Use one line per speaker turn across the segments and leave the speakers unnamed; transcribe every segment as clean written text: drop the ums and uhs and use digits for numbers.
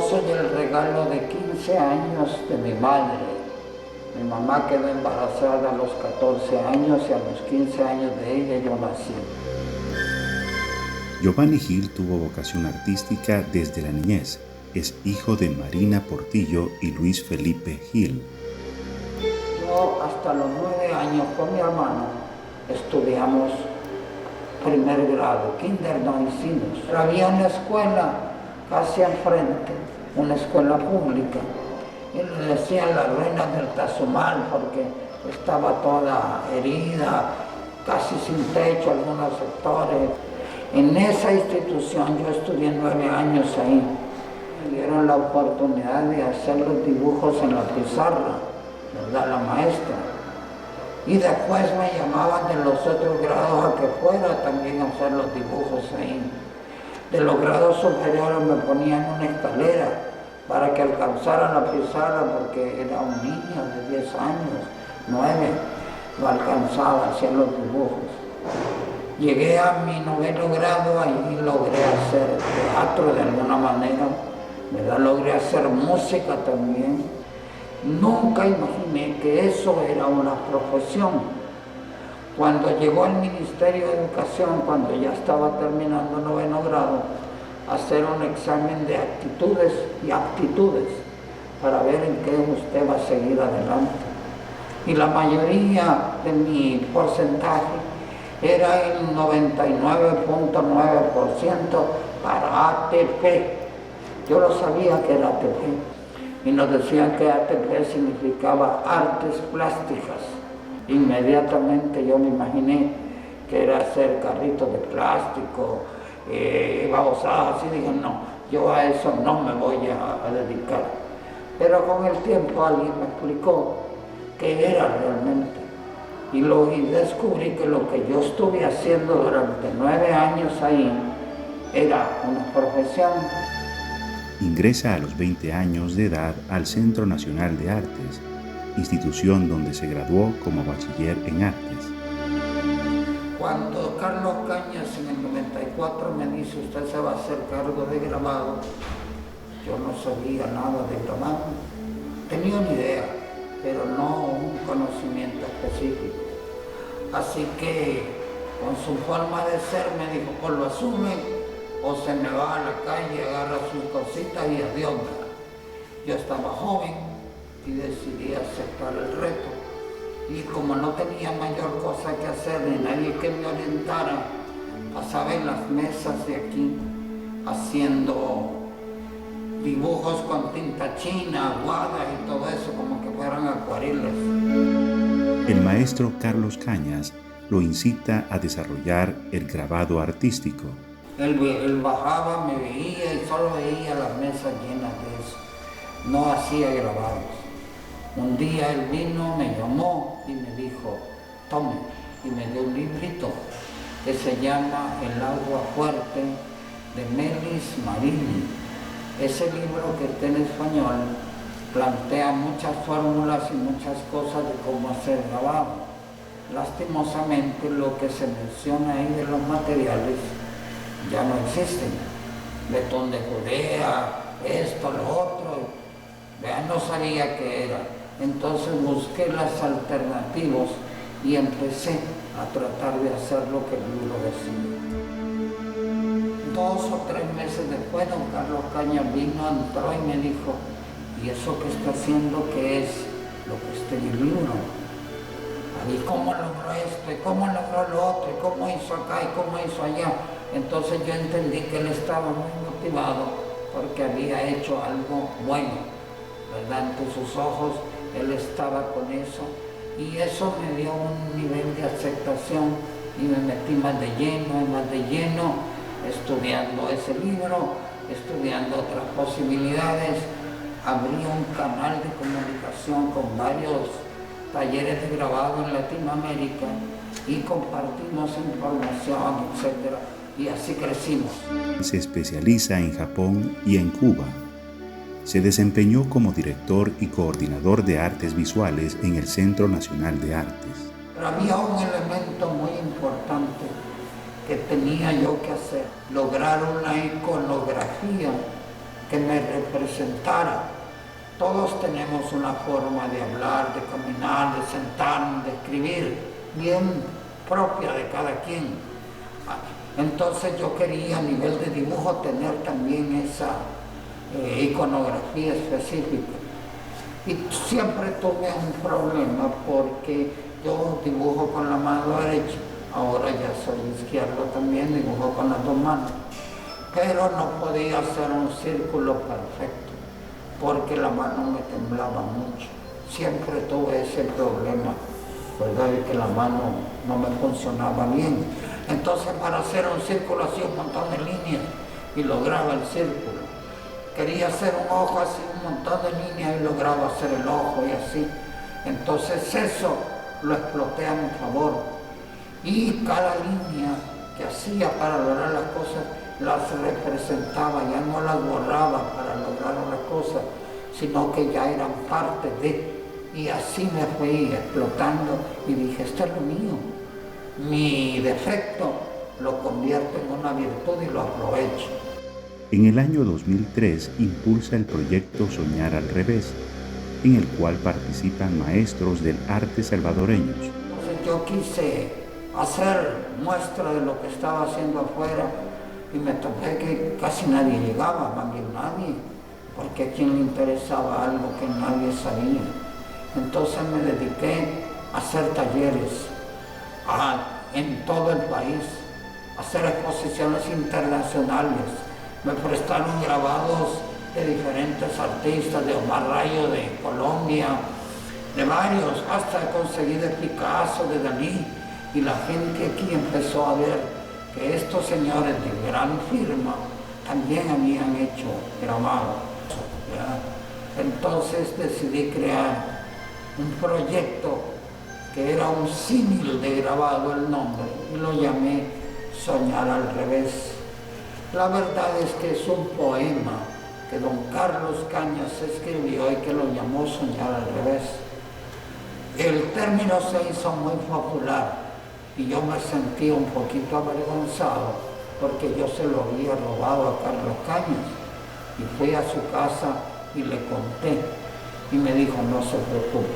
soy el regalo de 15 años de mi madre. Mi mamá quedó embarazada a los 14 años y a los 15 años de ella yo nací.
Giovanni Gil tuvo vocación artística desde la niñez. Es hijo de Marina Portillo y Luis Felipe Gil.
Yo hasta los 9 años con mi hermano estudiamos primer grado, kinder no hicimos. Pero había una escuela casi enfrente, una escuela pública, y le decían la reina del Tazumal porque estaba toda herida, casi sin techo algunos sectores. En esa institución yo estudié 9 años ahí. Me dieron la oportunidad de hacer los dibujos en la pizarra, ¿verdad? La maestra. Y después me llamaban de los otros grados a que fuera también a hacer los dibujos ahí. De los grados superiores me ponían una escalera para que alcanzara la pizarra porque era un niño de 10 años, 9, no alcanzaba a hacer los dibujos. Llegué a mi 9º grado, ahí logré hacer teatro de alguna manera, ¿verdad? Logré hacer música también. Nunca imaginé que eso era una profesión. Cuando llegó al Ministerio de Educación, cuando ya estaba terminando 9º grado, hacer un examen de actitudes y aptitudes para ver en qué usted va a seguir adelante. Y la mayoría de mi porcentaje era el 99.9% para ATP. Yo lo sabía que era ATP. Y nos decían que ATP significaba artes plásticas. Inmediatamente yo me imaginé que era hacer carritos de plástico, babosadas, y dije, no, yo a eso no me voy a dedicar. Pero con el tiempo alguien me explicó qué era realmente. Y descubrí que lo que yo estuve haciendo durante 9 años ahí era una profesión.
Ingresa a los 20 años de edad al Centro Nacional de Artes, institución donde se graduó como bachiller en artes.
Cuando Carlos Cañas en el 94 me dice, usted se va a hacer cargo de grabado, yo no sabía nada de grabado. Tenía una idea, pero no un conocimiento específico. Así que, con su forma de ser, me dijo, o lo asume, o se me va a la calle, agarra sus cositas y adiós. Yo estaba joven y decidí aceptar el reto. Y como no tenía mayor cosa que hacer ni nadie que me orientara, pasaba en las mesas de aquí haciendo dibujos con tinta china, aguada y todo eso, como que fueran acuarelas.
El maestro Carlos Cañas lo incita a desarrollar el grabado artístico.
Él bajaba, me veía y solo veía las mesas llenas de eso. No hacía grabados. Un día él vino, me llamó y me dijo, tome, y me dio un librito que se llama El agua fuerte de Melis Marini. Ese libro que está en español plantea muchas fórmulas y muchas cosas de cómo hacer grabado. Lastimosamente lo que se menciona ahí de los materiales ya no existen. Betón de Judea, esto, lo otro, ya no sabía qué era. Entonces busqué las alternativas y empecé a tratar de hacer lo que el libro decía. 2 o 3 meses después, don Carlos Cañas vino, entró y me dijo, ¿y eso que está haciendo qué es? Lo que está en el libro. ¿Y cómo logró esto? ¿Y cómo logró lo otro? ¿Y cómo hizo acá? ¿Y cómo hizo allá? Entonces yo entendí que él estaba muy motivado porque había hecho algo bueno, ¿verdad? Ante sus ojos él estaba con eso y eso me dio un nivel de aceptación y me metí más de lleno, estudiando ese libro, estudiando otras posibilidades. Abrí un canal de comunicación con varios talleres de grabado en Latinoamérica y compartimos información, etc. Y así crecimos.
Se especializa en Japón y en Cuba. Se desempeñó como director y coordinador de artes visuales en el Centro Nacional de Artes.
Pero había un elemento muy importante que tenía yo que hacer, lograr una iconografía que me representara. Todos tenemos una forma de hablar, de caminar, de sentarnos, de escribir, bien propia de cada quien. Entonces yo quería a nivel de dibujo tener también esa iconografía específica. Y siempre tuve un problema porque yo dibujo con la mano derecha, ahora ya soy izquierdo también, dibujo con las dos manos, pero no podía hacer un círculo perfecto porque la mano me temblaba mucho. Siempre tuve ese problema, ¿verdad? De que la mano no me funcionaba bien. Entonces para hacer un círculo hacía un montón de líneas y lograba el círculo. Quería hacer un ojo así, un montón de líneas y lograba hacer el ojo y así. Entonces eso lo exploté a mi favor. Y cada línea que hacía para lograr las cosas, las representaba, ya no las borraba para lograr una cosa, sino que ya eran parte de. Y así me fui explotando y dije, esto es lo mío. Mi defecto lo convierto en una virtud y lo aprovecho.
En el año 2003 impulsa el proyecto Soñar al Revés, en el cual participan maestros del arte salvadoreños.
Entonces yo quise hacer muestra de lo que estaba haciendo afuera y me topé que casi nadie llegaba, más bien nadie, porque a quien le interesaba algo que nadie sabía. Entonces me dediqué a hacer talleres en todo el país, a hacer exposiciones internacionales. Me prestaron grabados de diferentes artistas, de Omar Rayo de Colombia, de varios, hasta conseguí de Picasso, de Dalí, y la gente aquí empezó a ver que estos señores de gran firma también habían hecho grabados. Entonces decidí crear un proyecto que era un símil de grabado el nombre, y lo llamé Soñar al Revés. La verdad es que es un poema que don Carlos Cañas escribió y que lo llamó Soñar al Revés. El término se hizo muy popular y yo me sentí un poquito avergonzado porque yo se lo había robado a Carlos Cañas y fui a su casa y le conté y me dijo, no se preocupe,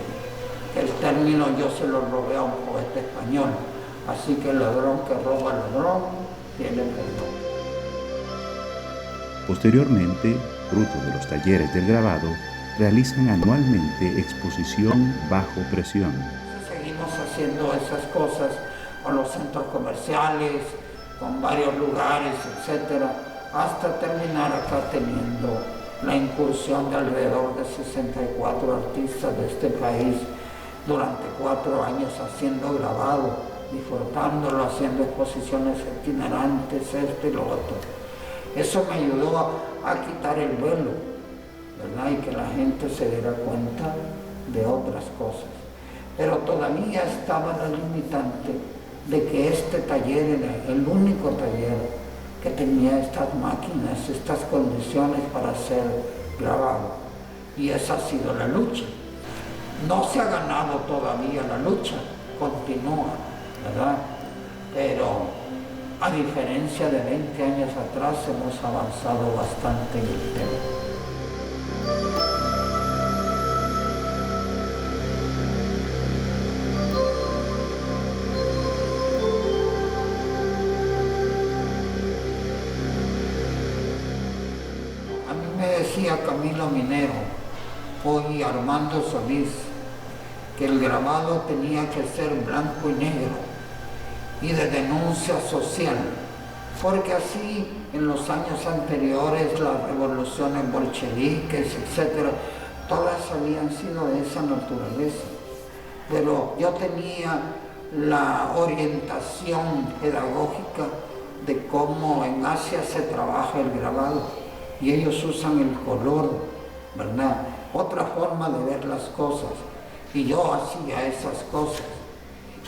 el término yo se lo robé a un poeta español, así que el ladrón que roba al ladrón tiene perdón.
Posteriormente, fruto de los talleres del grabado, realizan anualmente exposición bajo presión.
Seguimos haciendo esas cosas con los centros comerciales, con varios lugares, etcétera, hasta terminar acá teniendo la incursión de alrededor de 64 artistas de este país durante 4 años haciendo grabado, disfrutándolo, haciendo exposiciones itinerantes, esto y lo otro. Eso me ayudó a quitar el velo, ¿verdad? Y que la gente se diera cuenta de otras cosas. Pero todavía estaba la limitante de que este taller era el único taller que tenía estas máquinas, estas condiciones para ser grabado. Y esa ha sido la lucha. No se ha ganado todavía la lucha, continúa, ¿verdad? Pero a diferencia de 20 años atrás, hemos avanzado bastante en el tema. A mí me decía Camilo Minero, hoy Armando Solís, que el grabado tenía que ser blanco y negro y de denuncia social, porque así en los años anteriores las revoluciones bolcheviques, etcétera, todas habían sido de esa naturaleza. Pero yo tenía la orientación pedagógica de cómo en Asia se trabaja el grabado y ellos usan el color, ¿verdad? Otra forma de ver las cosas, y yo hacía esas cosas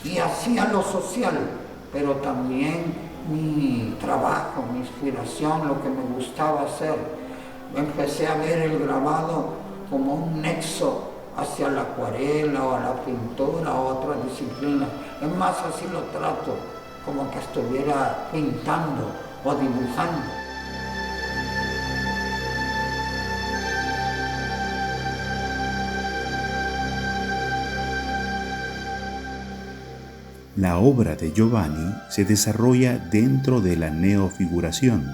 y hacía lo social, pero también mi trabajo, mi inspiración, lo que me gustaba hacer. Empecé a ver el grabado como un nexo hacia la acuarela o a la pintura o otra disciplina. Es más, así lo trato, como que estuviera pintando o dibujando.
La obra de Giovanni se desarrolla dentro de la neofiguración.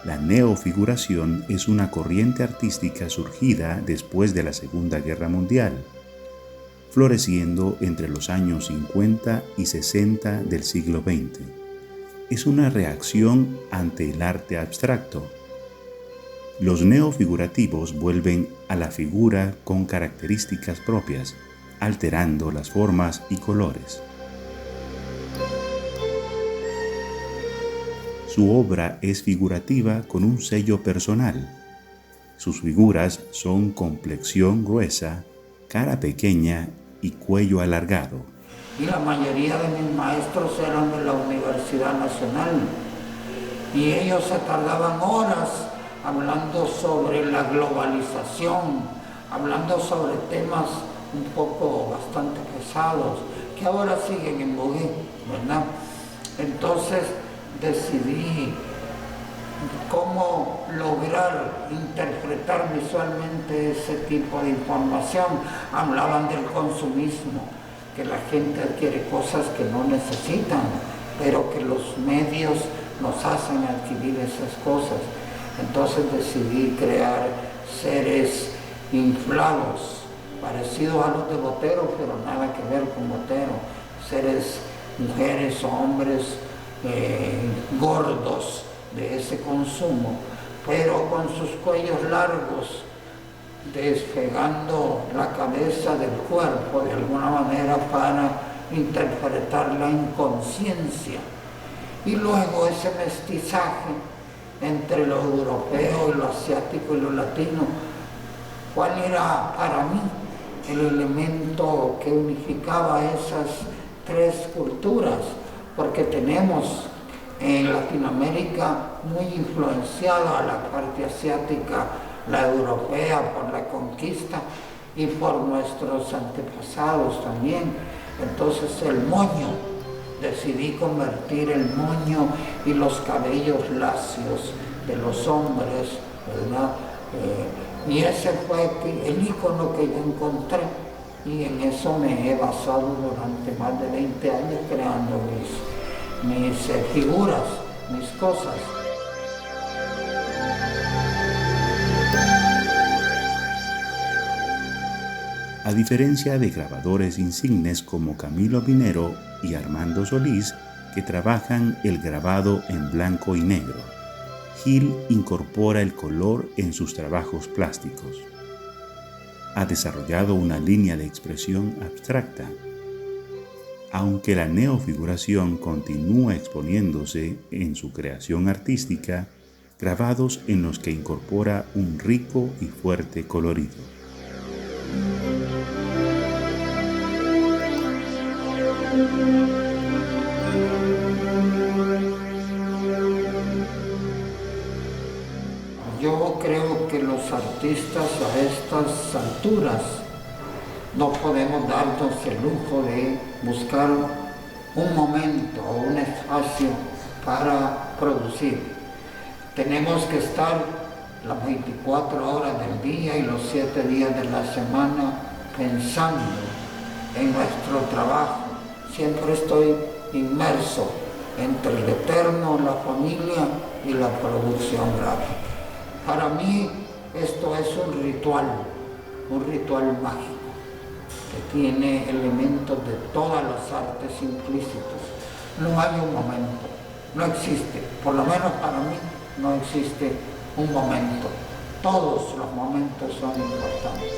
La neofiguración es una corriente artística surgida después de la Segunda Guerra Mundial, floreciendo entre los años 50 y 60 del siglo XX. Es una reacción ante el arte abstracto. Los neofigurativos vuelven a la figura con características propias, alterando las formas y colores. Su obra es figurativa con un sello personal. Sus figuras son complexión gruesa, cara pequeña y cuello alargado.
Y la mayoría de mis maestros eran de la Universidad Nacional y ellos se tardaban horas hablando sobre la globalización, hablando sobre temas un poco bastante pesados que ahora siguen en boga, ¿verdad? Entonces decidí cómo lograr interpretar visualmente ese tipo de información. Hablaban del consumismo, que la gente adquiere cosas que no necesitan, pero que los medios nos hacen adquirir esas cosas. Entonces decidí crear seres inflados, parecidos a los de Botero, pero nada que ver con Botero. Seres, mujeres o hombres gordos de ese consumo, pero con sus cuellos largos, despegando la cabeza del cuerpo de alguna manera para interpretar la inconsciencia. Y luego ese mestizaje entre lo europeo y lo asiático y lo latino. ¿Cuál era para mí el elemento que unificaba esas tres culturas? Porque tenemos en Latinoamérica muy influenciada la parte asiática, la europea por la conquista y por nuestros antepasados también. Entonces el moño, decidí convertir el moño y los cabellos lacios de los hombres, ¿verdad? Y ese fue el icono que yo encontré y en eso me he basado durante más de 20 años creando mis figuras, mis cosas.
A diferencia de grabadores insignes como Camilo Pinero y Armando Solís, que trabajan el grabado en blanco y negro, Gil incorpora el color en sus trabajos plásticos. Ha desarrollado una línea de expresión abstracta. Aunque la neofiguración continúa exponiéndose en su creación artística, grabados en los que incorpora un rico y fuerte colorido.
Yo creo que los artistas a estas alturas no podemos darnos el lujo de buscar un momento o un espacio para producir. Tenemos que estar las 24 horas del día y los 7 días de la semana pensando en nuestro trabajo. Siempre estoy inmerso entre el eterno, la familia y la producción gráfica. Para mí esto es un ritual mágico que tiene elementos de todas las artes implícitos. No hay un momento, no existe, por lo menos para mí no existe un momento. Todos los momentos son importantes.